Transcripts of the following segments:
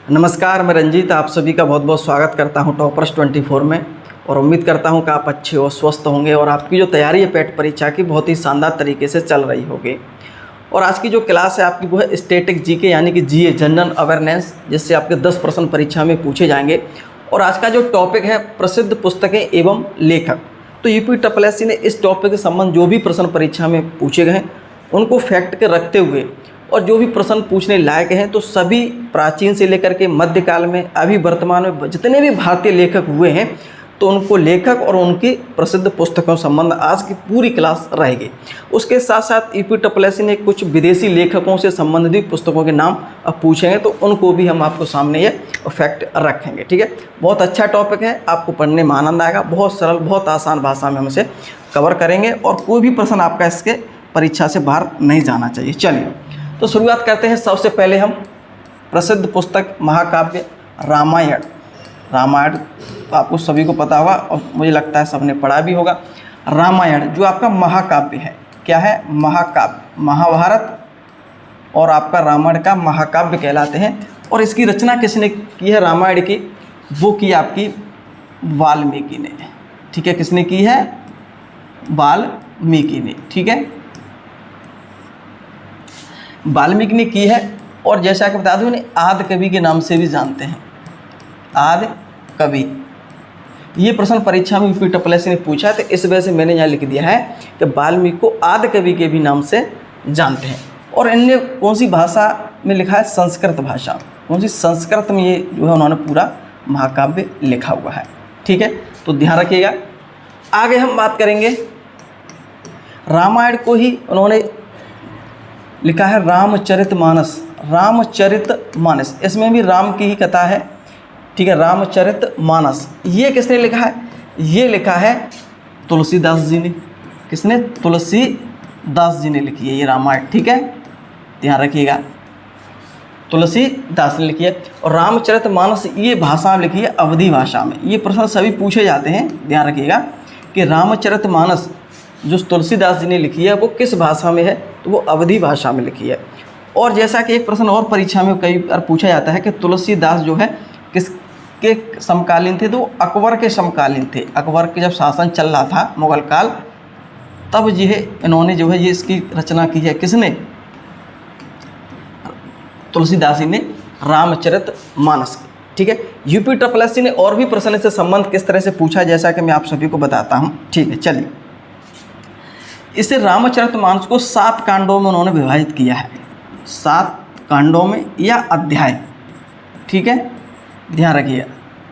नमस्कार, मैं रंजीत आप सभी का बहुत बहुत स्वागत करता हूं टॉपर्स 24 में। और उम्मीद करता हूं कि आप अच्छे और स्वस्थ होंगे और आपकी जो तैयारी है पेट परीक्षा की बहुत ही शानदार तरीके से चल रही होगी। और आज की जो क्लास है आपकी वो है स्टैटिक जीके यानी कि जीए जनरल अवेयरनेस, जिससे आपके 10 प्रश्न परीक्षा में पूछे जाएंगे। और आज का जो टॉपिक है प्रसिद्ध पुस्तकें एवं लेखक। तो यूपीएससी ने इस टॉपिक के संबंध जो भी प्रश्न परीक्षा में पूछे गए हैं उनको फैक्ट के रखते हुए और जो भी प्रश्न पूछने लायक हैं तो सभी प्राचीन से लेकर के मध्यकाल में अभी वर्तमान में जितने भी भारतीय लेखक हुए हैं तो उनको लेखक और उनकी प्रसिद्ध पुस्तकों संबंध आज की पूरी क्लास रहेगी। उसके साथ साथ यूपीएससी ने कुछ विदेशी लेखकों से संबंधित पुस्तकों के नाम अब पूछेंगे तो उनको भी हम आपको सामने ये फैक्ट रखेंगे। ठीक है, बहुत अच्छा टॉपिक है, आपको पढ़ने में आनंद आएगा। बहुत सरल बहुत आसान भाषा में हम इसे कवर करेंगे और कोई भी प्रश्न आपका इसके परीक्षा से बाहर नहीं जाना चाहिए। चलिए तो शुरुआत करते हैं। सबसे पहले हम प्रसिद्ध पुस्तक महाकाव्य रामायण तो आपको सभी को पता होगा और मुझे लगता है सबने पढ़ा भी होगा। रामायण जो आपका महाकाव्य है, क्या है? महाकाव्य। महाभारत और आपका रामायण का महाकाव्य कहलाते हैं। और इसकी रचना किसने की है रामायण की? वो की आपकी वाल्मीकि ने। ठीक है, किसने की है? वाल्मीकि ने। ठीक है, वाल्मीकि ने की है। और जैसा कि बता दूं इन्हें आदि कवि के नाम से भी जानते हैं। आदि कवि, ये प्रश्न परीक्षा में यूपीएससी ने पूछा तो इस वजह से मैंने यहाँ लिख दिया है कि वाल्मीकि को आदि कवि के भी नाम से जानते हैं। और इनने कौन सी भाषा में लिखा है? संस्कृत भाषा। कौन सी? संस्कृत में ये जो है उन्होंने पूरा महाकाव्य लिखा हुआ है। ठीक है, तो ध्यान रखिएगा। आगे हम बात करेंगे, रामायण को ही उन्होंने लिखा है रामचरितमानस। रामचरितमानस, इसमें भी राम की ही कथा है। ठीक है, रामचरितमानस ये किसने लिखा है? ये लिखा है तुलसीदास जी ने। किसने? तुलसीदास जी ने लिखी है ये रामायण। ठीक है, ध्यान रखिएगा, तुलसीदास ने लिखी है। और रामचरितमानस ये भाषा में लिखी है, अवधी भाषा में। ये प्रश्न सभी पूछे जाते हैं, ध्यान रखिएगा कि रामचरितमानस जो तुलसीदास जी ने लिखी है वो किस भाषा में है? तो वो अवधी भाषा में लिखी है। और जैसा कि एक प्रश्न और परीक्षा में कई बार पूछा जाता है कि तुलसीदास जो है किसके समकालीन थे? तो वो अकबर के समकालीन थे। अकबर के जब शासन चल रहा था मुगल काल, तब जो है इन्होंने जो है ये इसकी रचना की है। किसने? तुलसीदास जी ने रामचरितमानस की। ठीक है, यूपीएससी ने और भी प्रश्न से संबंध किस तरह से पूछा जैसा कि मैं आप सभी को बताता हूँ। ठीक है, चलिए। इसे रामचरितमानस को 7 कांडों में उन्होंने विभाजित किया है। 7 कांडों में या अध्याय। ठीक है, ध्यान रखिए,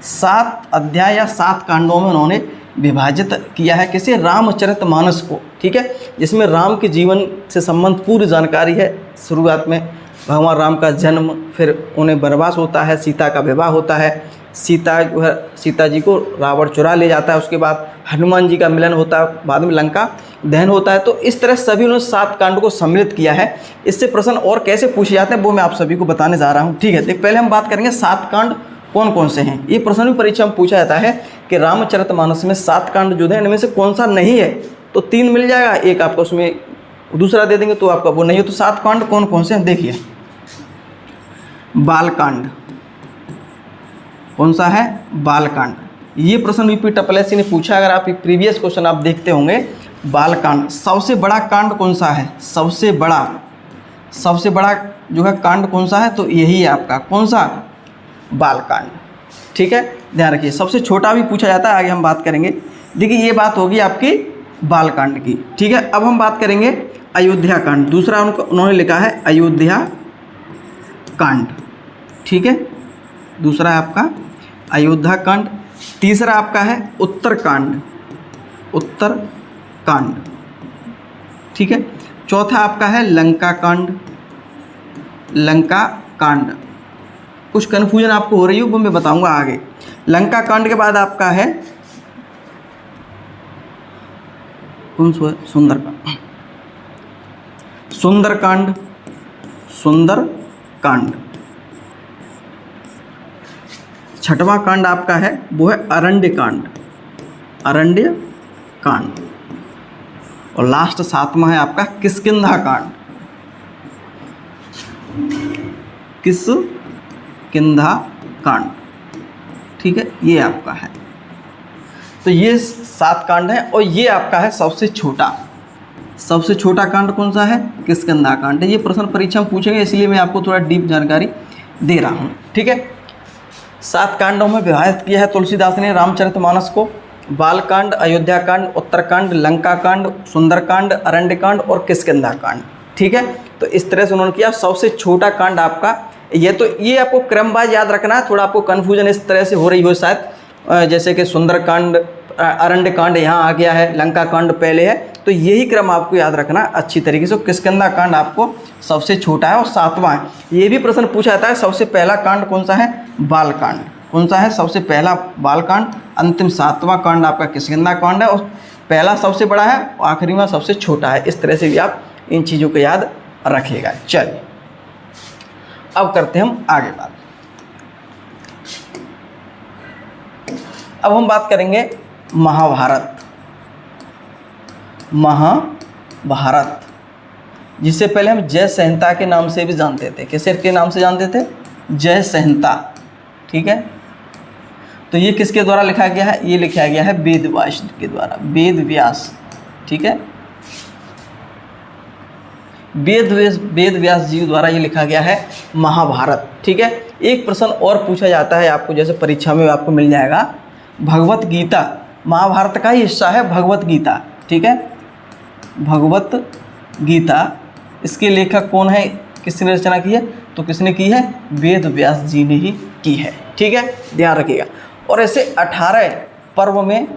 7 अध्याय या 7 कांडों में उन्होंने विभाजित किया है। किसे? रामचरितमानस को। ठीक है, जिसमें राम के जीवन से संबंध पूरी जानकारी है। शुरुआत में भगवान राम का जन्म, फिर उन्हें वनवास होता है, सीता का विवाह होता है, सीता जो है सीता जी को रावण चुरा ले जाता है, उसके बाद हनुमान जी का मिलन होता है, बाद में लंका दहन होता है। तो इस तरह सभी उन्होंने 7 कांड को सम्मिलित किया है। इससे प्रश्न और कैसे पूछे जाते हैं वो मैं आप सभी को बताने जा रहा हूँ। ठीक है, देख पहले हम बात करेंगे 7 कांड कौन कौन से हैं। ये प्रश्न भी परीक्षा में पूछा जाता है कि रामचरितमानस में 7 कांड जो है इनमें से कौन सा नहीं है? तो 3 मिल जाएगा, एक आपको उसमें दूसरा दे देंगे तो आपका वो नहीं है। तो 7 कांड कौन कौन से हैं देखिए। बालकांड, कौन सा है? बालकांड। ये प्रश्न यूपीएससी ने पूछा, अगर आप प्रीवियस क्वेश्चन आप देखते होंगे। बालकांड सबसे बड़ा कांड कौन सा है? सबसे बड़ा जो है कांड कौन सा है? तो यही है आपका कौन सा? बालकांड। ठीक है, ध्यान रखिए। सबसे छोटा भी पूछा जाता है, आगे हम बात करेंगे। देखिए ये बात होगी आपकी बालकांड की। ठीक है, अब हम बात करेंगे अयोध्या कांड। दूसरा उन्होंने लिखा है अयोध्या कांड। ठीक है, दूसरा है आपका अयोध्या कांड। तीसरा आपका है उत्तरकांड। ठीक है, चौथा आपका है लंका कांड। कुछ कन्फ्यूजन आपको हो रही हो वो मैं बताऊंगा आगे। लंका कांड के बाद आपका है कौन सा? सुंदरकांड। छठवां कांड आपका है वो है अरण्य कांड। और लास्ट 7वां है आपका किष्किंधा कांड। किष्किंधा कांड, ठीक है, ये आपका है। तो ये 7 कांड है और ये आपका है सबसे छोटा कांड कौन सा है? किष्किंधा कांड है। ये प्रश्न परीक्षा में पूछेंगे, इसलिए मैं आपको थोड़ा डीप जानकारी दे रहा हूँ, ठीक है। 7 कांडों में विभाजित किया है तुलसीदास ने रामचरितमानस को। बालकांड, अयोध्या कांड, उत्तरकांड, लंका कांड, सुंदरकांड, अरण्य कांड और किष्किंधा कांड, ठीक है। तो इस तरह से उन्होंने किया। सबसे छोटा कांड आपका ये आपको क्रमवार याद रखना है। थोड़ा आपको कन्फ्यूजन इस तरह से हो रही हो शायद, जैसे कि सुंदरकांड, अरण्य कांड यहाँ आ गया है, लंका कांड पहले है, तो यही क्रम आपको याद रखना अच्छी तरीके से। किष्किंधा कांड आपको सबसे छोटा है और 7वां है। ये भी प्रश्न पूछा जाता है, सबसे पहला कांड कौन सा है? बालकांड। कौन सा है? सबसे पहला बालकांड, अंतिम 7वां कांड आपका किष्किंधा कांड है, और पहला सबसे बड़ा है और आखिरी में सबसे छोटा है। इस तरह से भी आप इन चीज़ों को याद रखिएगा। चलिए अब करते हैं हम आगे बात। अब हम बात करेंगे महाभारत, जिससे पहले हम जय संहिता के नाम से भी जानते थे। किसके के नाम से जानते थे? जय संहिता, ठीक है। तो ये किसके द्वारा लिखा गया है? ये लिखा गया है वेद व्यास के द्वारा, वेद व्यास, ठीक है। वेद व्यास जी द्वारा ये लिखा गया है महाभारत, ठीक है। एक प्रश्न और पूछा जाता है आपको, जैसे परीक्षा में आपको मिल जाएगा, भगवत गीता महाभारत का ही हिस्सा है, भगवत गीता, ठीक है। भगवत गीता, इसके लेखक कौन है? किसने रचना की है? तो किसने की है? वेद व्यास जी ने ही की है, ठीक है, ध्यान रखिएगा। और ऐसे 18 पर्व में,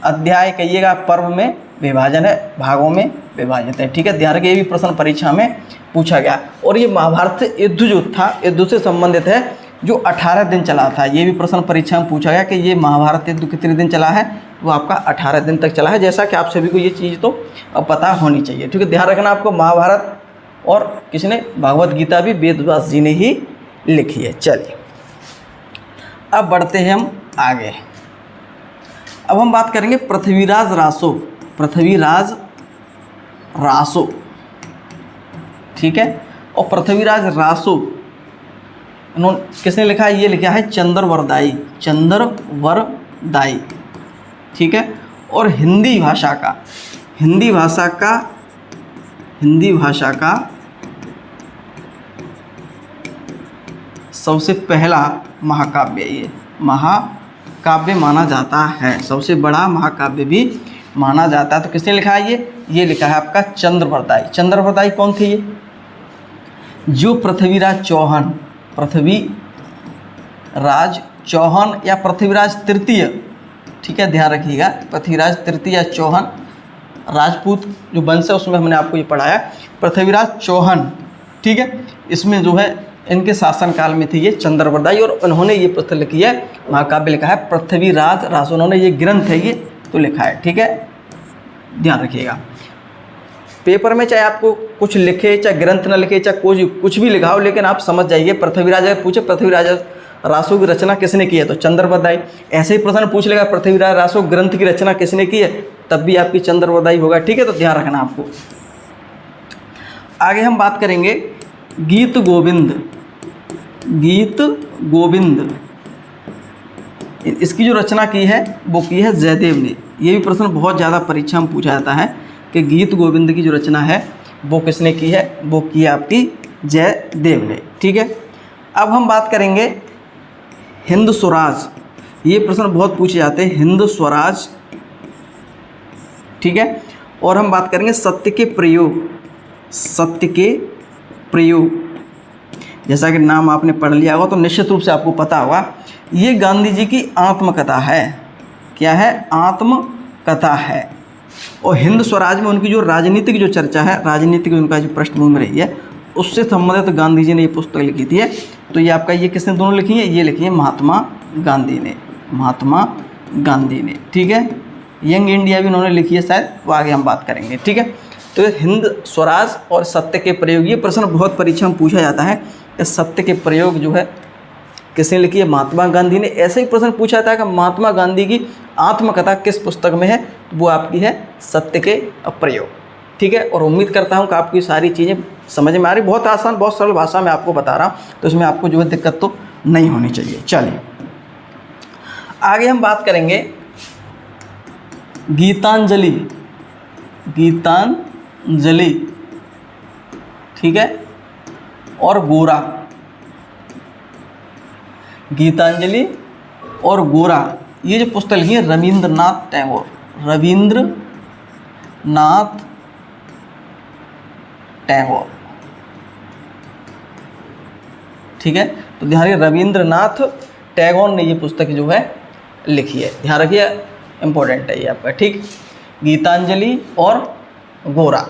अध्याय कहिएगा, पर्व में विभाजन है, भागों में विभाजित है, ठीक है, ध्यान रखिए। ये भी प्रश्न परीक्षा में पूछा गया। और ये महाभारत से युद्ध जो था, युद्ध से संबंधित है, जो 18 दिन चला था। ये भी प्रश्न परीक्षा में पूछा गया कि ये महाभारत युद्ध कितने दिन चला है? वो आपका 18 दिन तक चला है। जैसा कि आप सभी को ये चीज़ तो अब पता होनी चाहिए, ठीक है, ध्यान रखना आपको। महाभारत और किसने? भगवत गीता भी वेद व्यास जी ने ही लिखी है। चलिए अब बढ़ते हैं हम आगे। अब हम बात करेंगे पृथ्वीराज रासो, ठीक है। और पृथ्वीराज रासो इन्होंने किसने लिखा है? ये लिखा है चंद्रवरदाई, ठीक है। और हिंदी भाषा का सबसे पहला महाकाव्य, ये महाकाव्य माना जाता है, सबसे बड़ा महाकाव्य भी माना जाता है। तो किसने लिखा है? ये लिखा है आपका चंद्रवरदाई कौन थे? ये जो पृथ्वीराज चौहान या पृथ्वीराज तृतीय, ठीक है, ध्यान रखिएगा। पृथ्वीराज तृतीय या चौहान राजपूत जो वंश है उसमें हमने आपको ये पढ़ाया, पृथ्वीराज चौहान, ठीक है। इसमें जो है इनके शासनकाल में थे ये चंद्रवरदाई, और उन्होंने ये पुस्तक लिखी है, महाकाव्य लिखा है पृथ्वीराज रासो। उन्होंने ये ग्रंथ है ये तो लिखा है, ठीक है, ध्यान रखिएगा। पेपर में चाहे आपको कुछ लिखे, चाहे ग्रंथ न लिखे, चाहे कुछ भी लिखा हो, लेकिन आप समझ जाइए, पृथ्वीराज अगर पूछे पृथ्वीराज रासो की रचना किसने की है तो चंद्रवरदाई। ऐसे ही प्रश्न पूछ लेगा पृथ्वीराज रासो ग्रंथ की रचना किसने की है, तब भी आपकी चंद्रवरदाई होगा, ठीक है, तो ध्यान रखना आपको। आगे हम बात करेंगे गीत गोविंद, इसकी जो रचना की है वो की है जयदेव ने। ये भी प्रश्न बहुत ज़्यादा परीक्षा में पूछा जाता है कि गीत गोविंद की जो रचना है वो किसने की है? वो की है आपकी जयदेव ने, ठीक है। अब हम बात करेंगे हिंद स्वराज, ये प्रश्न बहुत पूछे जाते हैं, हिंद स्वराज, ठीक है। और हम बात करेंगे सत्य के प्रयोग, जैसा कि नाम आपने पढ़ लिया होगा तो निश्चित रूप से आपको पता होगा, ये गांधी जी की आत्मकथा है। क्या है? आत्मकथा है। और हिंद स्वराज में उनकी जो राजनीतिक जो चर्चा है, राजनीतिक उनका जो पृष्ठभूमि रही है, उससे संबंधित गांधी जी ने ये पुस्तक लिखी थी। तो ये आपका, ये किसने दोनों लिखी है? ये लिखी है महात्मा गांधी ने, ठीक है। यंग इंडिया भी उन्होंने लिखी है शायद, वो आगे हम बात करेंगे, ठीक है। तो हिंद स्वराज और सत्य के प्रयोग, ये प्रश्न बहुत परीक्षा में पूछा जाता है कि सत्य के प्रयोग जो है किसने लिखी है? महात्मा गांधी ने। ऐसे ही प्रश्न पूछा था कि महात्मा गांधी की आत्मकथा किस पुस्तक में है, तो वो आपकी है सत्य के प्रयोग, ठीक है। और उम्मीद करता हूँ कि आपको ये सारी चीज़ें समझ में आ रही। बहुत आसान, बहुत सरल भाषा में आपको बता रहा हूँ, तो इसमें आपको जो है दिक्कत तो नहीं होनी चाहिए। चलिए आगे हम बात करेंगे गीतांजलि। गीतांजलि, ठीक है, और गोरा। गीतांजलि और गोरा, ये जो पुस्तक लिखी है रविंद्रनाथ टैगोर। रविंद्रनाथ टैगोर, ठीक है। तो ध्यान रखिए रविंद्रनाथ टैगोर ने ये पुस्तक जो है लिखी है। ध्यान रखिए, इंपॉर्टेंट है ये आपका, ठीक। गीतांजलि और गोरा,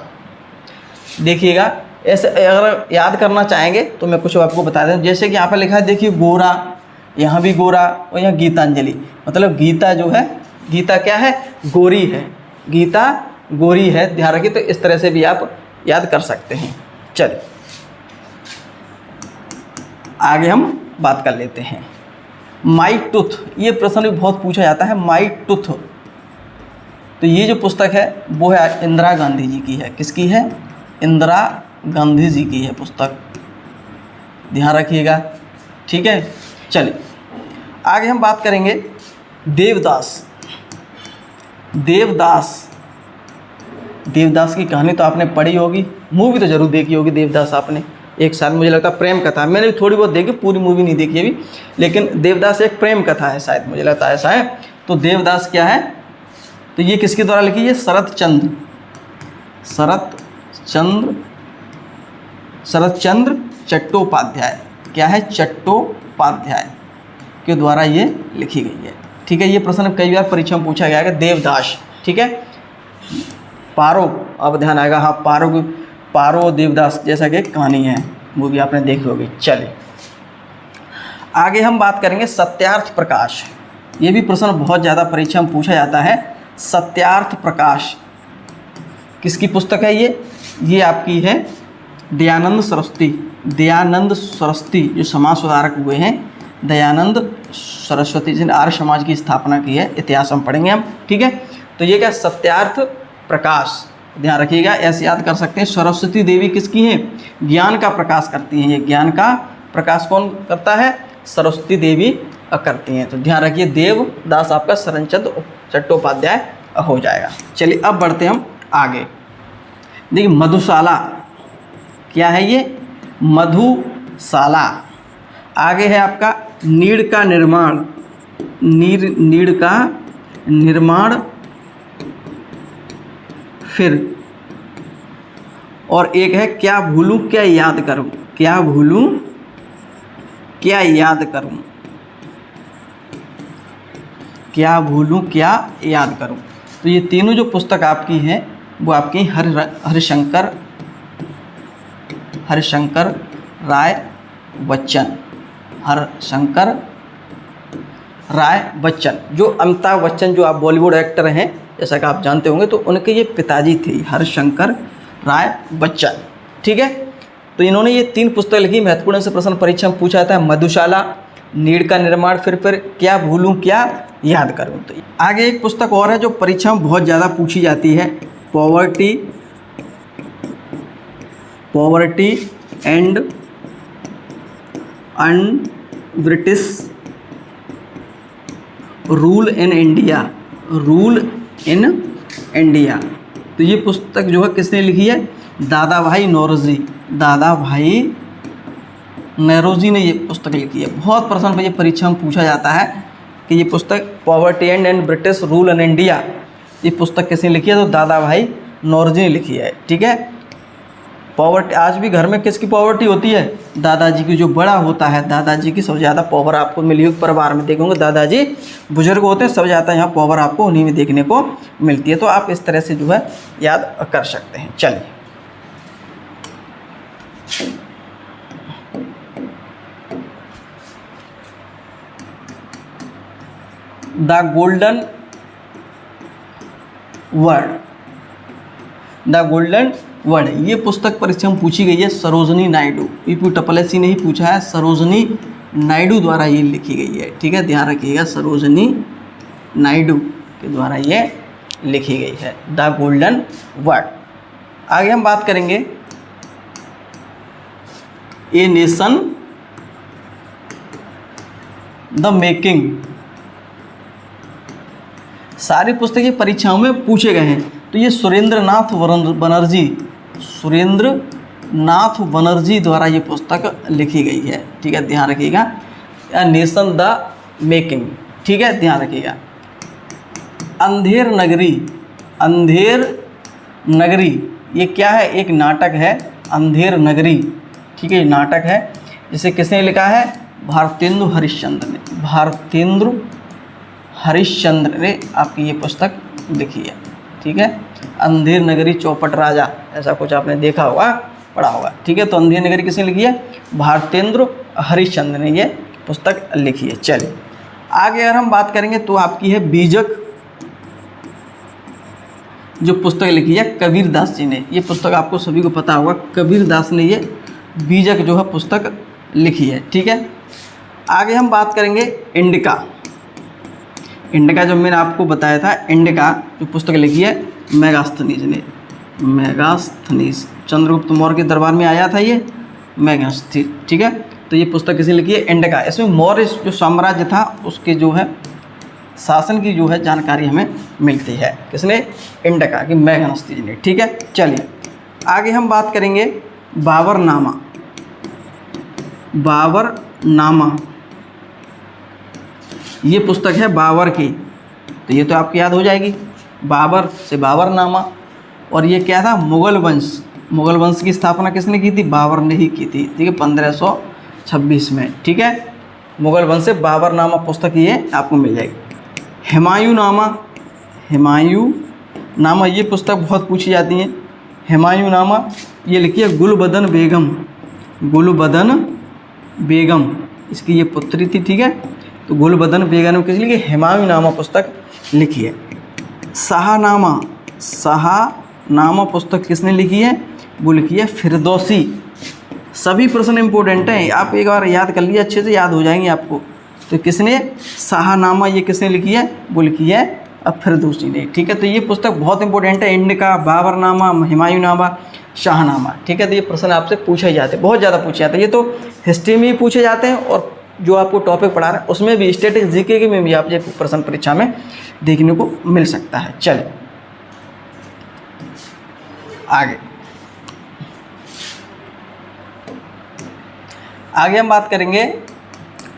देखिएगा ऐसे अगर याद करना चाहेंगे तो मैं कुछ आपको बता दें। जैसे कि यहाँ पर लिखा है, देखिए गोरा, यहाँ भी गोरा और यहाँ गीतांजलि, मतलब गीता जो है, गीता क्या है, गोरी है, गीता गोरी है। ध्यान रखिए, तो इस तरह से भी आप याद कर सकते हैं। चलिए आगे हम बात कर लेते हैं। माई टूथ, ये प्रश्न भी बहुत पूछा जाता है, माई टूथ। तो ये जो पुस्तक है वो है इंदिरा गांधी जी की है। किसकी है? इंदिरा गांधी जी की है पुस्तक, ध्यान रखिएगा, ठीक है। चलिए आगे हम बात करेंगे देवदास। देवदास की कहानी तो आपने पढ़ी होगी, मूवी तो जरूर देखी होगी देवदास आपने एक साथ, मुझे लगता है प्रेम कथा। मैंने भी थोड़ी बहुत देखी, पूरी मूवी नहीं देखी अभी, लेकिन देवदास एक प्रेम कथा है शायद, मुझे लगता है ऐसा है। तो देवदास क्या है, तो ये किसके द्वारा लिखी है? शरत चंद्र चट्टोपाध्याय। क्या है? चट्टोपाध्याय के द्वारा ये लिखी गई है, ठीक है। ये प्रश्न कई बार परीक्षा में पूछा गया है। देवदास, ठीक है। पारो, अब ध्यान आएगा, हाँ, पारो देवदास जैसा कि कहानी है, वो भी आपने देखी होगी। चलिए आगे हम बात करेंगे सत्यार्थ प्रकाश। ये भी प्रश्न बहुत ज़्यादा परीक्षा में पूछा जाता है। सत्यार्थ प्रकाश किसकी पुस्तक है? ये आपकी है दयानंद सरस्वती जो समाज सुधारक हुए हैं। दयानंद सरस्वती जिन्होंने आर्य समाज की स्थापना की है, इतिहास हम पढ़ेंगे हम, ठीक है। तो ये क्या? सत्यार्थ प्रकाश, ध्यान रखिएगा, ऐसे याद कर सकते हैं। सरस्वती देवी किसकी हैं? ज्ञान का प्रकाश करती हैं। ये ज्ञान का प्रकाश कौन करता है? सरस्वती देवी करती हैं। तो ध्यान रखिए, देवदास आपका शरणचंद्र चट्टोपाध्याय हो जाएगा। चलिए अब बढ़ते हम आगे। देखिए मधुशाला, क्या है ये? मधुशाला। आगे है आपका नीड़ का निर्माण। नीड़ का निर्माण, फिर और एक है क्या भूलूं क्या याद करूं। क्या भूलूं क्या याद करूं। क्या भूलूं क्या याद करूं। तो ये तीनों जो पुस्तक आपकी हैं वो आपकी हरिशंकर राय बच्चन, जो अमिताभ बच्चन जो आप बॉलीवुड एक्टर हैं जैसा कि आप जानते होंगे, तो उनके ये पिताजी थे हरिशंकर राय बच्चन, ठीक है। तो इन्होंने ये 3 पुस्तक लिखी। महत्वपूर्ण से प्रश्न परीक्षा में पूछा जाता है। मधुशाला, नीड़ का निर्माण, फिर क्या भूलूं क्या याद करूं। तो आगे एक पुस्तक और है जो परीक्षा में बहुत ज़्यादा पूछी जाती है। Poverty and British rule in India. तो ये पुस्तक जो है किसने लिखी है? दादा भाई नौरोजी ने ये पुस्तक लिखी है। बहुत प्रश्न पर ये परीक्षा में पूछा जाता है कि ये पुस्तक poverty and British rule in India, ये पुस्तक किसने लिखी है? तो दादा भाई नौरोजी ने लिखी है, ठीक है। पॉवर्टी, आज भी घर में किसकी पॉवर्टी होती है? दादाजी की। जो बड़ा होता है दादाजी की सबसे ज़्यादा पॉवर आपको मिली हुई परिवार में देखोगे। दादाजी बुजुर्ग होते हैं, सबसे ज़्यादा यहाँ पॉवर आपको उन्हीं में देखने को मिलती है। तो आप इस तरह से जो है याद कर सकते हैं। चलिए द गोल्डन वर्ड, ये पुस्तक परीक्षा में पूछी गई है। सरोजनी नायडू, EPSS ने ही पूछा है। सरोजनी नायडू द्वारा ये लिखी गई है, ठीक है, ध्यान रखिएगा। सरोजनी नायडू के द्वारा ये लिखी गई है द गोल्डन वर्ड। आगे हम बात करेंगे ए नेशन द मेकिंग। सारी पुस्तकें परीक्षाओं में पूछे गए हैं, तो ये सुरेंद्र नाथ बनर्जी द्वारा ये पुस्तक लिखी गई है। ठीक है, ध्यान रखिएगा, ए नेशन द मेकिंग। ठीक है, ध्यान रखिएगा। अंधेर नगरी ये क्या है? एक नाटक है, अंधेर नगरी। ठीक है, नाटक है, जिसे किसने लिखा है? भारतेंदु हरिश्चंद्र ने आपकी ये पुस्तक लिखी है। ठीक है, अंधेर नगरी चौपट राजा, ऐसा कुछ आपने देखा होगा, पढ़ा होगा। ठीक है, तो अंधेर नगरी किसने लिखी है? भारतेंद्र हरिश्चंद्र ने ये पुस्तक लिखी है। चलिए आगे अगर हम बात करेंगे तो आपकी है बीजक, जो पुस्तक लिखी है कबीर दास जी ने। ये पुस्तक आपको सभी को पता होगा, कबीर दास ने ये बीजक जो है पुस्तक लिखी है। ठीक है, आगे हम बात करेंगे इंडिका जो मैंने आपको बताया था, इंडिका जो पुस्तक लिखी है मेगास्थनीज चंद्रगुप्त मौर्य के दरबार में आया था ये मेगास्थनीज। ठीक है, तो ये पुस्तक किसने लिखी है? इंडिका। इसमें मौर्य जो साम्राज्य था उसके जो है शासन की जो है जानकारी हमें मिलती है। किसने? इंडिका की मेगास्थनीज ने। ठीक है, चलिए आगे हम बात करेंगे बाबरनामा। ये पुस्तक है बाबर की, तो ये तो आपको याद हो जाएगी, बाबर से बाबरनामा। और ये क्या था? मुगल वंश की स्थापना किसने की थी? बाबर ने ही की थी। ठीक है, 1526 में। ठीक है, मुगल वंश से बाबरनामा पुस्तक ये आपको मिल जाएगी। हुमायूंनामा ये पुस्तक बहुत पूछी जाती है। हुमायूंनामा ये लिखी है गुलबदन बेगम, इसकी ये पुत्री थी। ठीक है, तो गुलबदन बेगम ने किस लिखी? हुमायूंनामा पुस्तक लिखी है। शाहनामा पुस्तक किसने लिखी है? वो लिखी है फिरदौसी। सभी प्रश्न इंपॉर्टेंट हैं, आप एक बार याद कर लीजिए, अच्छे से याद हो जाएंगे आपको। तो किसने? शाहनामा ये किसने लिखी है? वो लिखी है फिरदौसी ने। ठीक है, तो ये पुस्तक बहुत इंपॉर्टेंट है, इंडिका, बाबरनामा, हुमायूंनामा, शाहनामा। ठीक है, तो ये प्रश्न आपसे पूछे जाते हैं, बहुत ज़्यादा पूछे जाते हैं। ये तो हिस्ट्री में भी पूछे जाते हैं, और जो आपको टॉपिक पढ़ा रहा है उसमें भी, स्टैटिक जीके में भी आप ये प्रश्न परीक्षा में देखने को मिल सकता है। चलिए आगे हम बात करेंगे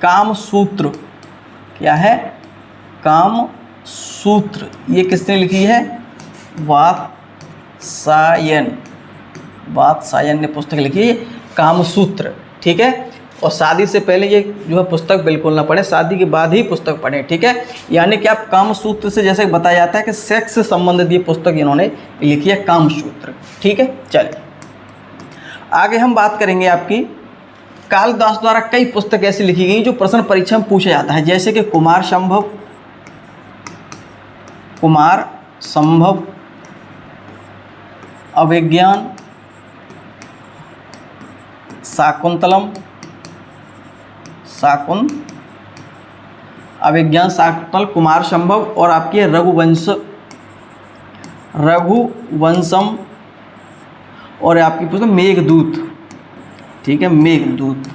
कामसूत्र। क्या है? कामसूत्र ये किसने लिखी है? वात्सायन ने पुस्तक लिखी है कामसूत्र। ठीक है, और शादी से पहले ये जो है पुस्तक बिल्कुल ना पढ़ें, शादी के बाद ही पुस्तक पढ़ें। ठीक है, यानी कि आप कामसूत्र से जैसे बताया जाता है कि सेक्स से संबंधित ये पुस्तक इन्होंने लिखी है कामसूत्र। ठीक है, चलिए आगे हम बात करेंगे आपकी कालिदास द्वारा कई पुस्तक ऐसी लिखी गई जो प्रश्न परीक्षा में पूछा जाता है, जैसे कि कुमार संभव, अभिज्ञान, शाकुंतल, कुमार संभव, और आपकी है रघुवंशम, और आपकी पुस्तक मेघदूत। ठीक है, मेघदूत।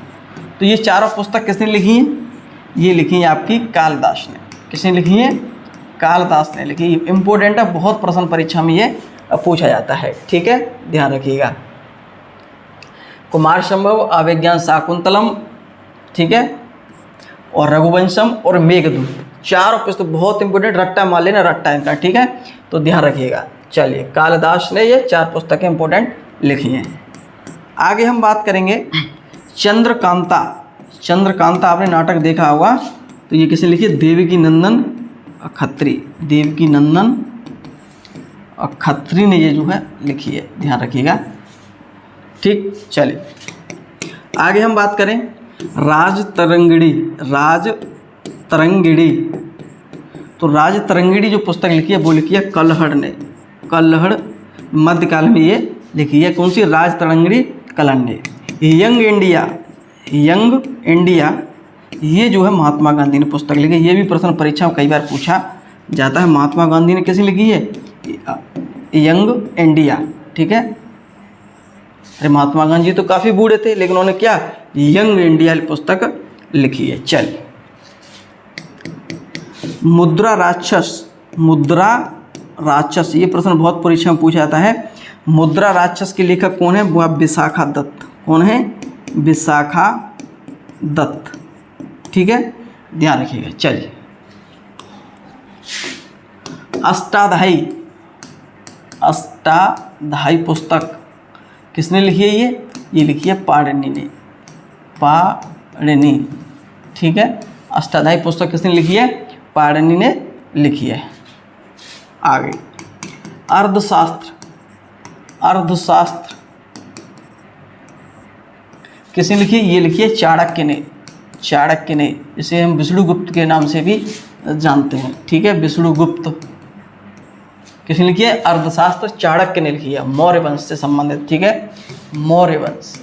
तो ये चारों पुस्तक किसने लिखी हैं? ये लिखी है आपकी कालिदास ने। किसने लिखी है? कालिदास ने लिखी। इम्पोर्टेंट है, बहुत प्रश्न परीक्षा में ये पूछा जाता है। ठीक है, ध्यान रखिएगा। कुमार संभव, अभिज्ञान, शाकुंतलम, ठीक है, और रघुवंशम और मेघदूत, चारों पुस्तक बहुत इंपॉर्टेंट, रट्टा मान लेना, रट्टा इनका। ठीक है, तो ध्यान रखिएगा। चलिए, कालिदास ने ये 4 पुस्तकें इंपॉर्टेंट लिखी हैं। आगे हम बात करेंगे चंद्रकांता। आपने नाटक देखा होगा, तो ये किसने लिखी है? देवकीनंदन अखत्री ने ये जो है लिखी है, ध्यान रखिएगा। ठीक, चलिए आगे हम बात करें राजतरंगिणी। तो राजतरंगिणी जो पुस्तक लिखी है वो लिखी है कल्हड़ मध्यकाल में ये लिखी है। कौन सी? राजतरंगिणी कल्हड़ ने। यंग इंडिया ये जो है महात्मा गांधी ने पुस्तक लिखी है। ये भी प्रश्न परीक्षा में कई बार पूछा जाता है। महात्मा गांधी ने कैसे लिखी है? Young India. ठीक है, अरे महात्मा गांधी तो काफ़ी बूढ़े थे, लेकिन उन्होंने क्या यंग इंडिया पुस्तक लिखी है। चलिए, मुद्रा राक्षस, ये प्रश्न बहुत परीक्षा में पूछा जाता है। मुद्रा राक्षस के लेखक कौन है? वो है विशाखा दत्त। कौन है? विशाखा दत्त। ठीक है, ध्यान रखिएगा। चलिए, अष्टाध्यायी पुस्तक किसने लिखी है? ये लिखी है पाणिनि ने। पाणिनि, ठीक है, अष्टाध्यायी पुस्तक किसने लिखी है? पाणिनि ने लिखी है। आगे, अर्थशास्त्र किसने लिखी है? ये लिखी है चाणक्य ने, इसे हम विष्णुगुप्त के नाम से भी जानते हैं। ठीक है, विष्णुगुप्त किसने लिखी है? अर्थशास्त्र चाणक्य ने लिखी है, मौर्य वंश से संबंधित। ठीक है, मौर्य वंश,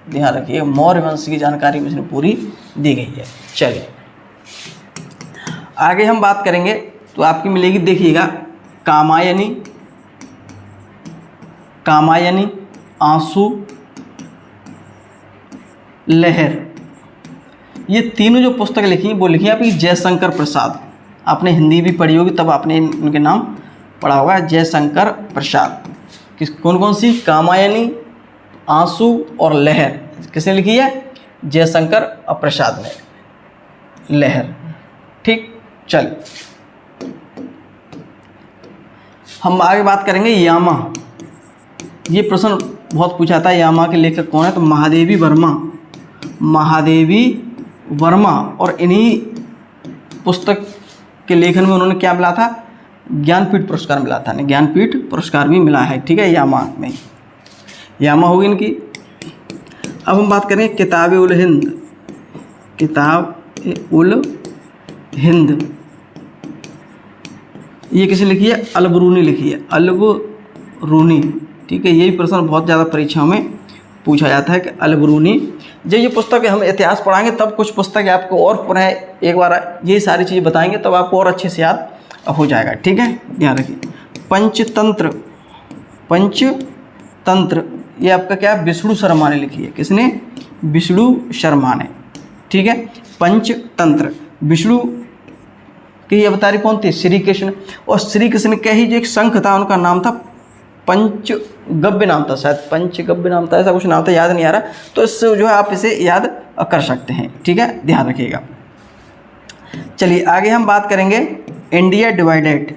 ध्यान रखिए, मौर्य वंश की जानकारी मुझे पूरी दी गई है। चलिए, आगे हम बात करेंगे तो आपकी मिलेगी, देखिएगा, कामायनी, आंसू, लहर। ये तीनों जो पुस्तक लिखी वो लिखी है आपकी जयशंकर प्रसाद। आपने हिंदी भी पढ़ी होगी, तब आपने उनके नाम पढ़ा होगा, जयशंकर प्रसाद। कौन कौन सी? कामायनी, आंसू और लहर किसने लिखी है? जयशंकर प्रसाद ने। लहर, ठीक। चलिए, हम आगे बात करेंगे यामा। ये प्रश्न बहुत पूछा था, यामा के लेखक कौन है? तो महादेवी वर्मा। और इन्हीं पुस्तक के लेखन में उन्होंने क्या मिला था? ज्ञानपीठ पुरस्कार मिला था। ज्ञानपीठ पुरस्कार भी मिला है। ठीक है, यामा होगी इनकी। अब हम बात करें किताब-उल-हिंद। ये किसने लिखी है? अलबरूनी लिखी है, अलबरूनी। ठीक है, यही प्रश्न बहुत ज़्यादा परीक्षाओं में पूछा जाता है कि अलबरूनी। जब ये पुस्तक हम इतिहास पढ़ाएंगे तब कुछ पुस्तकें आपको और पुनः एक बार ये सारी चीज़ें बताएंगे, तब आपको और अच्छे से याद हो जाएगा। ठीक है, ध्यान रखिए। पंचतंत्र, ये आपका क्या है? विष्णु शर्मा ने लिखी है। किसने? विष्णु शर्मा ने। ठीक है, पंचतंत्र। विष्णु के ये अवतारी कौन थे? श्री कृष्ण। और श्री कृष्ण का ही जो एक शंख था, उनका नाम था पंचगव्य नाम था, शायद पंचगव्य नाम था, ऐसा कुछ नाम था, याद नहीं आ रहा। तो इससे जो है आप इसे याद कर सकते हैं। ठीक है, ध्यान रखिएगा। चलिए, आगे हम बात करेंगे इंडिया डिवाइडेड।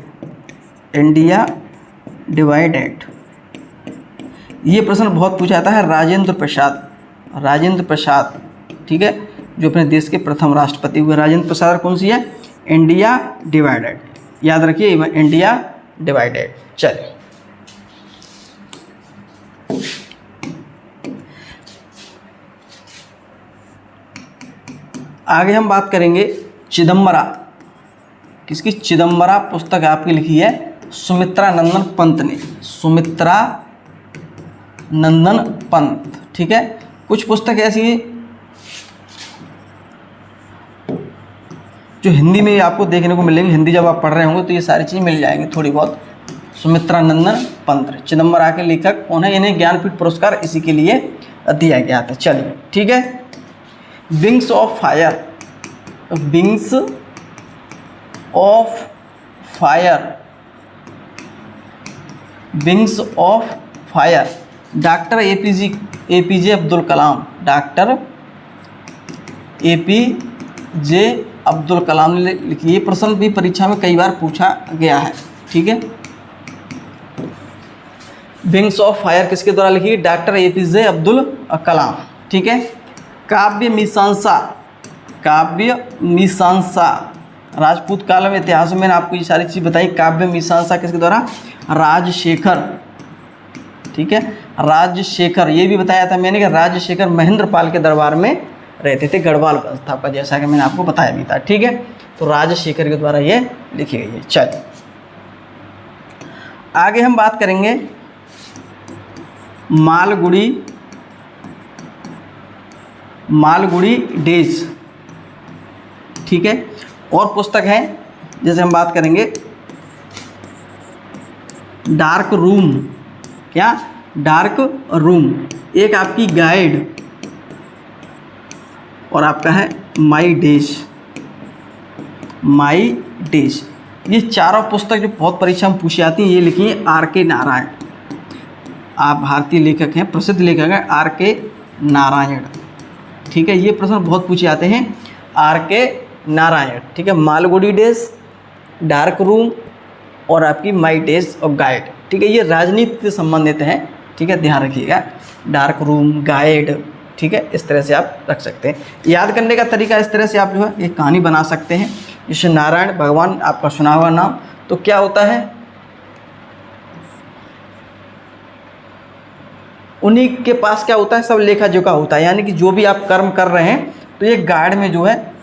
ये प्रश्न बहुत पूछा जाता है। राजेंद्र प्रसाद, ठीक है, जो अपने देश के प्रथम राष्ट्रपति हुए। राजेंद्र प्रसाद कौन सी है? इंडिया डिवाइडेड, याद रखिए, इंडिया डिवाइडेड। चलिए, आगे हम बात करेंगे चिदम्बरा। किसकी? चिदम्बरा पुस्तक आपकी लिखी है सुमित्रा नंदन पंत ने। सुमित्रा नंदन पंत। ठीक है, कुछ पुस्तक ऐसी है जो हिंदी में आपको देखने को मिलेंगी। हिंदी जब आप पढ़ रहे होंगे तो ये सारी चीज़ मिल जाएंगी थोड़ी बहुत। सुमित्रा नंदन पंत, चिदम्बरा के लेखक कौन है? इन्हें ज्ञानपीठ पुरस्कार इसी के लिए दिया गया था। चलिए, ठीक है। Wings of Fire, doctor APJ Abdul Kalam. Doctor APJ Abdul Kalam ने लिखी। ये प्रश्न भी परीक्षा में कई बार पूछा गया है। ठीक है, विंग्स ऑफ फायर किसके द्वारा लिखी? डॉक्टर एपीजे अब्दुल कलाम। ठीक है, काव्य मीमांसा, राजपूत काल में इतिहास में मैंने आपको ये सारी चीज़ बताई। काव्य मीमांसा किसके द्वारा? राजशेखर। ठीक है, राजशेखर, ये भी बताया था मैंने कि राजशेखर महेंद्रपाल के दरबार में रहते थे, गढ़वाल वंश था आपका, जैसा कि मैंने आपको बताया भी था। ठीक है, तो राजशेखर के द्वारा ये लिखी गई है। चलिए, आगे हम बात करेंगे मालगुडी डेज। ठीक है, और पुस्तक है, जैसे हम बात करेंगे डार्क रूम। क्या? डार्क रूम, एक आपकी गाइड, और आपका है माई डेज, माई डेज। ये चारों पुस्तक जो बहुत परीक्षा में पूछी जाती हैं, ये लिखी है R.K. नारायण। आप भारतीय लेखक हैं, प्रसिद्ध लेखक हैं R.K. नारायण। ठीक है, ये प्रश्न बहुत पूछे जाते हैं R.K. नारायण। ठीक है, मालगुडी डेज, डार्क रूम और आपकी माई डेज और गाइड। ठीक है, ये राजनीति से संबंधित हैं। ठीक है, ध्यान रखिएगा, डार्क रूम, गाइड। ठीक है, इस तरह से आप रख सकते हैं। याद करने का तरीका इस तरह से आप जो है एक कहानी बना सकते हैं। जैसे नारायण भगवान आपका सुना हुआ नाम, तो क्या होता है, उन्हीं के पास क्या होता है, सब लेखा जोखा होता है। यानी कि जो भी आप कर्म कर रहे हैं तो ये गाइड में जो है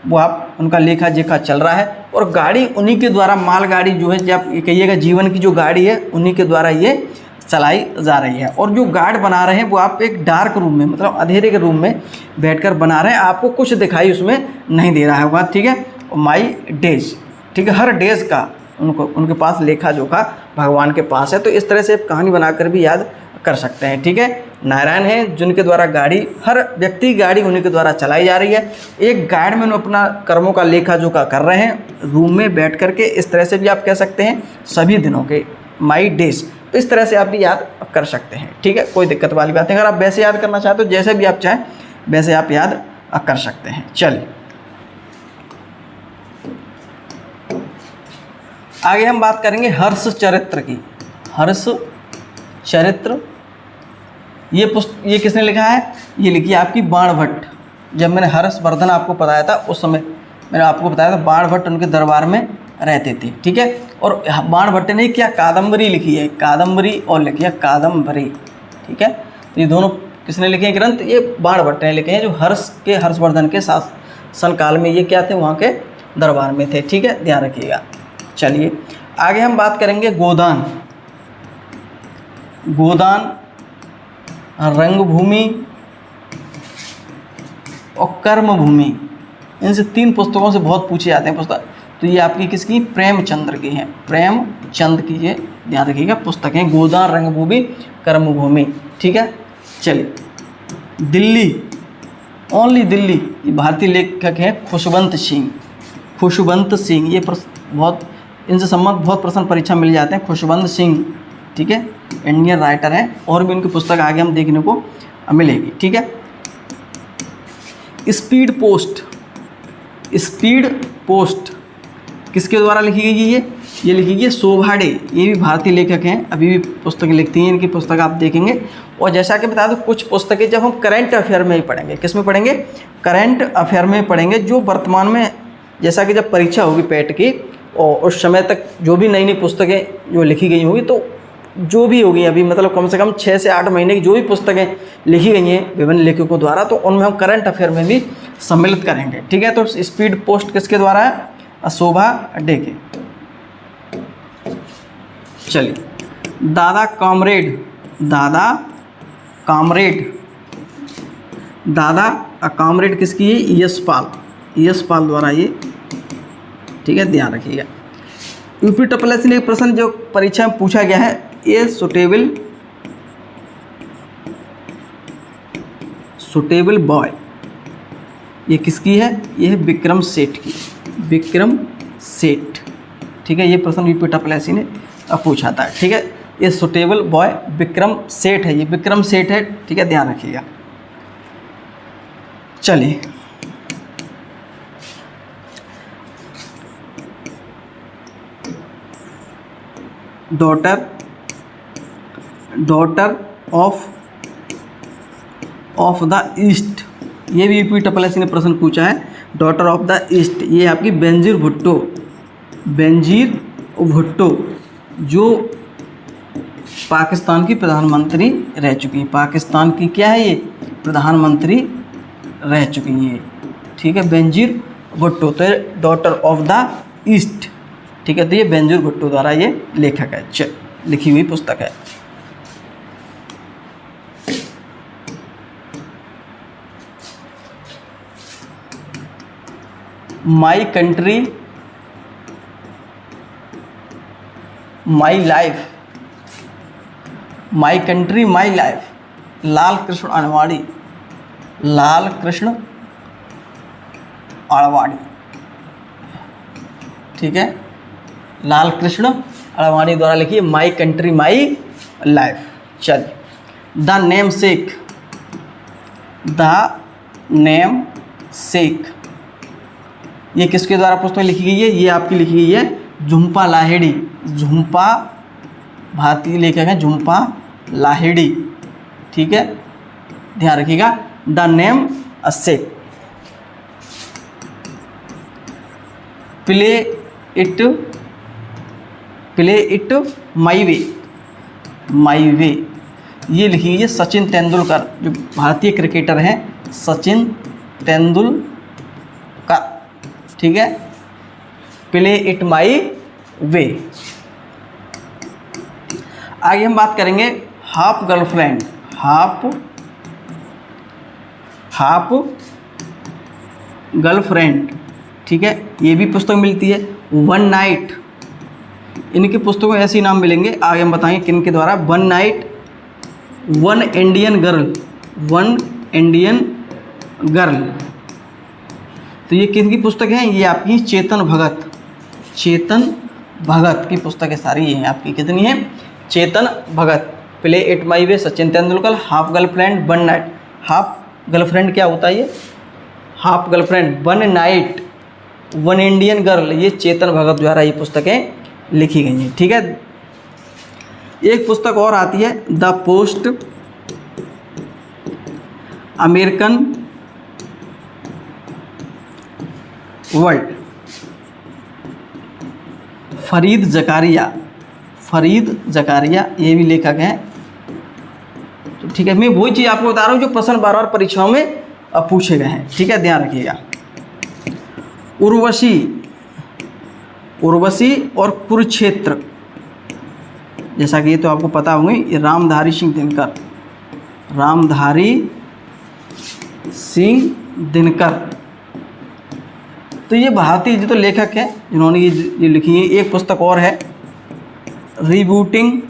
वो आप उनका लेखा जोखा चल रहा है, और गाड़ी उन्हीं के द्वारा, मालगाड़ी जो है, जब ये कहिएगा जीवन की जो गाड़ी है उन्हीं के द्वारा ये चलाई जा रही है। और जो गार्ड बना रहे हैं वो आप एक डार्क रूम में, मतलब अंधेरे के रूम में बैठकर बना रहे हैं, आपको कुछ दिखाई उसमें नहीं दे रहा होगा। ठीक है, माई डेज। ठीक है, हर डेज का उनके पास लेखा जोखा भगवान के पास है। तो इस तरह से आप कहानी बनाकर भी याद कर सकते हैं। ठीक है, नारायण है जिनके द्वारा गाड़ी, हर व्यक्ति गाड़ी उन्हीं के द्वारा चलाई जा रही है। एक गाइड में अपना कर्मों का लेखा जोखा कर रहे हैं रूम में बैठ करके। इस तरह से भी आप कह सकते हैं सभी दिनों के, माई डेज। तो इस तरह से आप भी याद कर सकते हैं। ठीक है, कोई दिक्कत वाली बात नहीं। अगर आप वैसे याद करना चाहते हो, जैसे भी आप चाहें वैसे आप याद कर सकते हैं। चलिए आगे हम बात करेंगे हर्ष चरित्र की। हर्ष चरित्र, ये किसने लिखा है, ये लिखी है आपकी बाणभट्ट। जब मैंने हर्षवर्धन आपको बताया था उस समय मैंने आपको बताया था बाणभट्ट उनके दरबार में रहते थे। ठीक है, और बाणभट्ट ने क्या कादम्बरी लिखी है, कादम्बरी, और लिखी है कादम्बरी। ठीक है, तो ये दोनों किसने लिखे हैं ग्रंथ, ये बाणभट्ट ने लिखे हैं, जो हर्षवर्धन के शासन काल में ये क्या थे, वहाँ के दरबार में थे। ठीक है, ध्यान रखिएगा। चलिए आगे हम बात करेंगे गोदान। गोदान, रंगभूमि और कर्मभूमि, इनसे तीन पुस्तकों से बहुत पूछे जाते हैं पुस्तक। तो ये आपकी किसकी, प्रेमचंद्र की है, प्रेमचंद की, ये ध्यान रखिएगा पुस्तकें, गोदान, रंगभूमि, कर्मभूमि। ठीक है, चलिए दिल्ली, ओनली दिल्ली, ये भारतीय लेखक हैं खुशवंत सिंह। खुशवंत सिंह, ये बहुत, इनसे संबंध बहुत प्रश्न परीक्षा मिल जाते हैं। खुशवंत सिंह, ठीक है, इंडियन राइटर हैं, और भी उनकी पुस्तक आगे हम देखने को मिलेगी। ठीक है, स्पीड पोस्ट, स्पीड पोस्ट किसके द्वारा लिखी गई है, ये लिखी गई है शोभा डे। ये भी भारतीय लेखक हैं, अभी भी पुस्तकें लिखती हैं, इनकी पुस्तक आप देखेंगे। और जैसा कि बता दो, कुछ पुस्तकें जब हम करंट अफेयर में ही पढ़ेंगे, किस में पढ़ेंगे, करंट अफेयर में पढ़ेंगे, जो वर्तमान में, जैसा कि जब परीक्षा होगी पेट की और उस समय तक जो भी नई नई पुस्तकें जो लिखी गई होंगी, तो जो भी होगी अभी, मतलब कम से कम 6 से 8 महीने की जो भी पुस्तकें लिखी गई हैं विभिन्न लेखकों द्वारा, तो उनमें हम करंट अफेयर में भी सम्मिलित करेंगे। ठीक है, तो स्पीड पोस्ट किसके द्वारा है, शोभा डे के। चलिए दादा कामरेड, दादा कामरेड, दादा कामरेड किसकी है, यशपाल, यशपाल द्वारा ये। ठीक है, ध्यान रखिएगा। यूपी ट्रिपल ने प्रश्न जो परीक्षा में पूछा गया है, ये सुटेबल बॉय, ये किसकी है, ये है विक्रम सेठ की, विक्रम सेठ। ठीक है, ये प्रश्न यूपी ट्रिपल ने पूछा था। ठीक है, ये सुटेबल बॉय विक्रम सेठ है, ये विक्रम सेठ है। ठीक है, ध्यान रखिएगा। चलिए डॉटर ऑफ द ईस्ट, ये भी यूपी ट्रिपल ने प्रश्न पूछा है। डॉटर ऑफ द ईस्ट, ये आपकी बेनजीर भुट्टो, बेनजीर भुट्टो जो पाकिस्तान की प्रधानमंत्री रह चुकी हैं, पाकिस्तान की क्या है, ये प्रधानमंत्री रह चुकी हैं। ठीक है, बेनजीर भुट्टो, तो डॉटर ऑफ द ईस्ट। ठीक है, तो ये बेनजीर भुट्टो द्वारा ये लेखक है, लिखी हुई पुस्तक है। My Country My Life, My Country My Life, Lal Krishna Advani, Lal Krishna Advani, ठीक है, लाल कृष्ण अडवाणी द्वारा लिखी है माई कंट्री माई लाइफ। चलिए, The Namesake, The Namesake, ये किसके द्वारा पुस्तक लिखी गई है? ये आपकी लिखी गई है झुम्पा लाहिड़ी, झुम्पा, भारतीय लेखक है झुम्पा लाहिड़ी, ठीक है, ध्यान रखिएगा। The Namesake, Play It My Way, my way, ये लिखी गई है सचिन तेंदुलकर, जो भारतीय क्रिकेटर हैं सचिन तेंदुलकर, ठीक है, प्ले इट माई वे। आगे हम बात करेंगे हाफ गर्लफ्रेंड, हाफ गर्लफ्रेंड, ठीक है, ये भी पुस्तक मिलती है। वन नाइट, इनकी पुस्तकों ऐसे नाम मिलेंगे, आगे हम बताएंगे किन के द्वारा। One Night, One Indian girl, one Indian girl, तो ये किसकी पुस्तक है? ये आपकी चेतन भगत, चेतन भगत की पुस्तक है सारी, ये आपकी कितनी है? Chetan Bhagat. Play It My Way Sachin Tendulkar, Half girlfriend, One Night, half girlfriend क्या होता है ये? Half girlfriend, One Night, One Indian Girl, ये चेतन भगत द्वारा ये पुस्तकें लिखी गई हैं, ठीक है। एक पुस्तक और आती है the post American world, Fareed Zakaria, Fareed Zakaria ये भी लेखक हैं, तो ठीक है। मैं वही चीज़ आपको बता रहा हूँ जो प्रश्न बार बार परीक्षाओं में पूछे गए हैं, ठीक है, ध्यान रखिएगा। उर्वशी, उर्वशी और कुरुक्षेत्र, जैसा कि ये तो आपको पता होंगे, ये रामधारी सिंह दिनकर, रामधारी सिंह दिनकर, तो ये भारतीय जो तो लेखक हैं जिन्होंने ये लिखी है। एक पुस्तक और है रिबूटिंग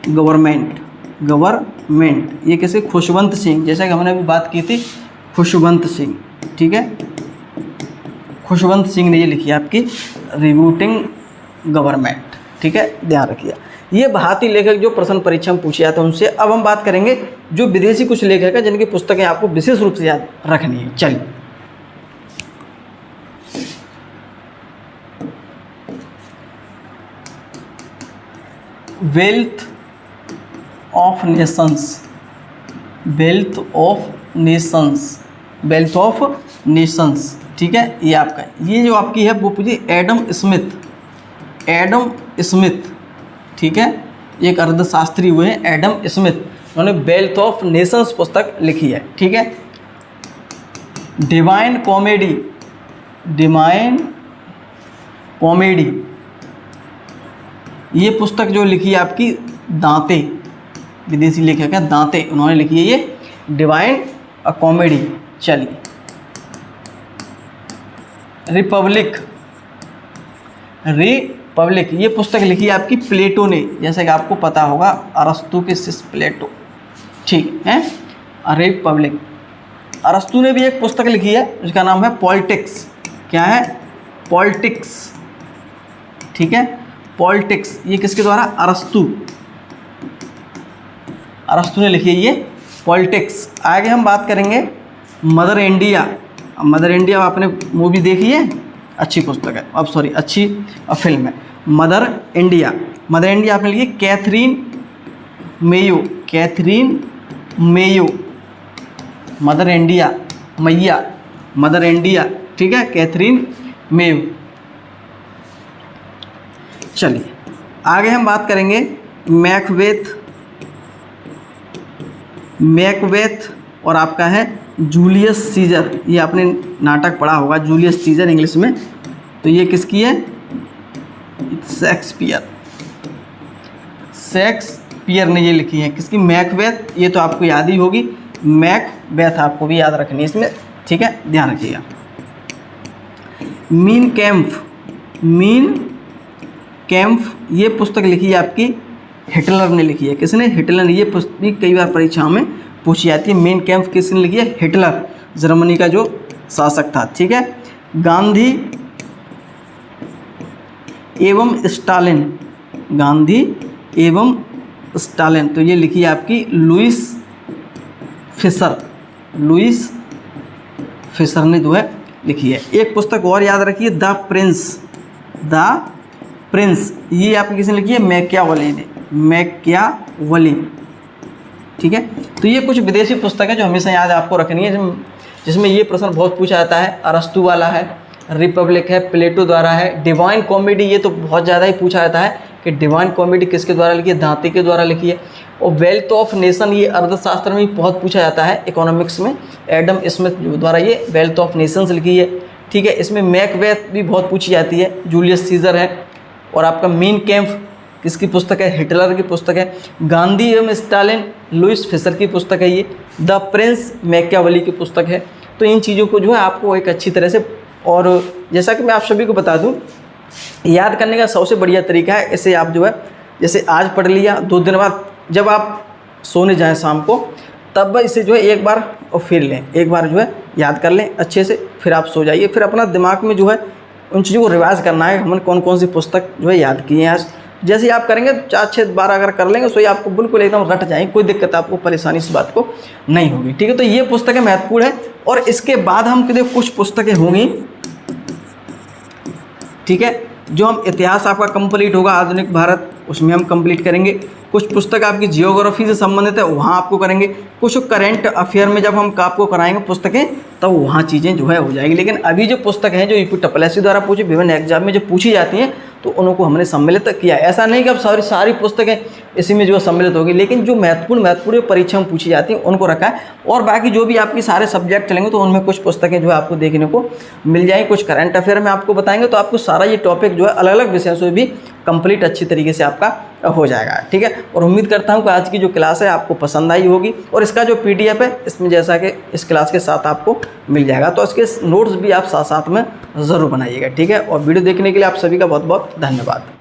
गवर्नमेंट, ये किसे? खुशवंत सिंह, जैसा कि हमने अभी बात की थी खुशवंत सिंह, ठीक है, खुशवंत सिंह ने ये लिखी है आपकी रिबूटिंग गवर्नमेंट, ठीक है, ध्यान रखिए। ये भारतीय लेखक जो प्रश्न परीक्षा में पूछे जाते हैं उनसे। अब हम बात करेंगे जो विदेशी कुछ लेखक हैं जिनकी पुस्तकें आपको विशेष रूप से याद रखनी है। चलिए, wealth of Nations, wealth of Nations, wealth of Nations, ठीक है, ये आपका, ये जो आपकी है वो पूछिए एडम स्मिथ, एडम स्मिथ, ठीक है, एक अर्थशास्त्री हुए हैं एडम स्मिथ, उन्होंने वेल्थ ऑफ नेशंस पुस्तक लिखी है, ठीक है। डिवाइन कॉमेडी, डिवाइन कॉमेडी, ये पुस्तक जो लिखी है आपकी दांते, विदेशी लेखक है दांते, उन्होंने लिखी है ये डिवाइन कॉमेडी। चलिए, रिपब्लिक, ये पुस्तक लिखी है आपकी प्लेटो ने, जैसे कि आपको पता होगा अरस्तु के शिष्य प्लेटो, ठीक है। रिपब्लिक, अरस्तु ने भी एक पुस्तक लिखी है उसका नाम है पॉलिटिक्स, क्या है? पॉलिटिक्स, ठीक है, पॉलिटिक्स, ये किसके द्वारा? अरस्तु ने लिखी है ये पॉलिटिक्स। आगे हम बात करेंगे मदर इंडिया, मदर इंडिया आपने मूवी देखी है, अच्छी पुस्तक है, अब सॉरी अच्छी फिल्म है मदर इंडिया। मदर इंडिया आपने लिखी Catherine Mayo, Catherine Mayo, mother India, मैया, मदर इंडिया, ठीक है, कैथरीन मेयो। चलिए, आगे हम बात करेंगे मैकबेथ और आपका है जूलियस सीजर, ये आपने नाटक पढ़ा होगा जूलियस सीजर इंग्लिश में, तो ये किसकी है? शेक्सपियर ने ये लिखी है, किसकी? मैकबेथ, ये तो आपको याद ही होगी, मैकबेथ आपको भी याद रखनी है इसमें, ठीक है, ध्यान रखिएगा। मीन कैम्फ, ये पुस्तक लिखी है आपकी हिटलर ने लिखी है। किसने? हिटलर। ये पुस्तक भी कई बार परीक्षाओं में पूछी जाती है। मेन कैम्फ किसने लिखी है? हिटलर, जर्मनी का जो शासक था। ठीक है। गांधी एवं स्टालिन, गांधी एवं स्टालिन, तो ये लिखी है आपकी लुईस फिशर, लुईस फिशर ने जो है लिखी है। एक पुस्तक और याद रखिए, द प्रिंस, द प्रिंस, ये आपकी किसने लिखी है? मैकियावेली ने, मैकियावेली। ठीक है। तो ये कुछ विदेशी पुस्तक है जो हमेशा याद आपको रखनी है, जिसमें ये प्रश्न बहुत पूछा जाता है। अरस्तु वाला है, रिपब्लिक है, प्लेटो द्वारा है। डिवाइन कॉमेडी, ये तो बहुत ज़्यादा ही पूछा जाता है कि डिवाइन कॉमेडी किसके द्वारा लिखी है? दांते के द्वारा लिखी है। और वेल्थ ऑफ नेशन, ये अर्थशास्त्र में बहुत पूछा जाता है, इकोनॉमिक्स में एडम स्मिथ द्वारा ये वेल्थ ऑफ नेशंस लिखी है। ठीक है। इसमें मैकबेथ भी बहुत पूछी जाती है, जूलियस सीजर है। और आपका मेन कैम्फ किसकी पुस्तक है? हिटलर की पुस्तक है। गांधी एवं स्टालिन, लुईस फिशर की पुस्तक है ये। द प्रिंस, मैकियावेली की पुस्तक है। तो इन चीज़ों को जो है आपको एक अच्छी तरह से, और जैसा कि मैं आप सभी को बता दूं, याद करने का सबसे बढ़िया तरीका है, इसे आप जो है जैसे आज पढ़ लिया, 2 दिन बाद जब आप सोने जाएं शाम को, तब इसे जो है एक बार और फिर लें, एक बार जो है याद कर लें अच्छे से, फिर आप सो जाइए। फिर अपना दिमाग में जो है उन चीज़ों को रिवाइज करना है, हमने कौन कौन सी पुस्तक जो है याद की है आज। जैसे ही आप करेंगे 4, 6 बार अगर कर लेंगे तो ये आपको बिल्कुल एकदम रट जाएंगे, कोई दिक्कत आपको परेशानी इस बात को नहीं होगी। ठीक है। तो ये पुस्तकें महत्वपूर्ण है। और इसके बाद हम कुछ पुस्तकें होंगी, ठीक है, जो हम इतिहास आपका कंप्लीट होगा, आधुनिक भारत, उसमें हम कंप्लीट करेंगे। कुछ पुस्तक आपकी जियोग्राफी से संबंधित है, वहाँ आपको करेंगे। कुछ करंट अफेयर में जब हम आपको कराएंगे पुस्तकें, तब वहाँ चीज़ें जो है हो जाएगी। लेकिन अभी जो पुस्तक हैं जो यूपी TSSC द्वारा पूछी, विभिन्न एग्जाम में जो पूछी जाती हैं, तो उनको हमने सम्मिलित किया है। ऐसा नहीं कि अब सारी पुस्तकें इसी में जो सम्मिलित होगी, लेकिन जो महत्वपूर्ण परीक्षा में पूछी जाती हैं उनको रखा है। और बाकी जो भी आपके सारे सब्जेक्ट चलेंगे तो उनमें कुछ पुस्तकें जो है आपको देखने को मिल जाएंगी। कुछ करंट अफेयर में आपको बताएंगे, तो आपको सारा ये टॉपिक जो है अलग अलग विषयों से भी कंप्लीट अच्छी तरीके से आपका हो जाएगा। ठीक है। और उम्मीद करता हूँ कि आज की जो क्लास है आपको पसंद आई होगी। और इसका जो PDF है, इसमें जैसा कि इस क्लास के साथ आपको मिल जाएगा, तो इसके नोट्स भी आप साथ साथ में ज़रूर बनाइएगा। ठीक है। और वीडियो देखने के लिए आप सभी का बहुत बहुत धन्यवाद।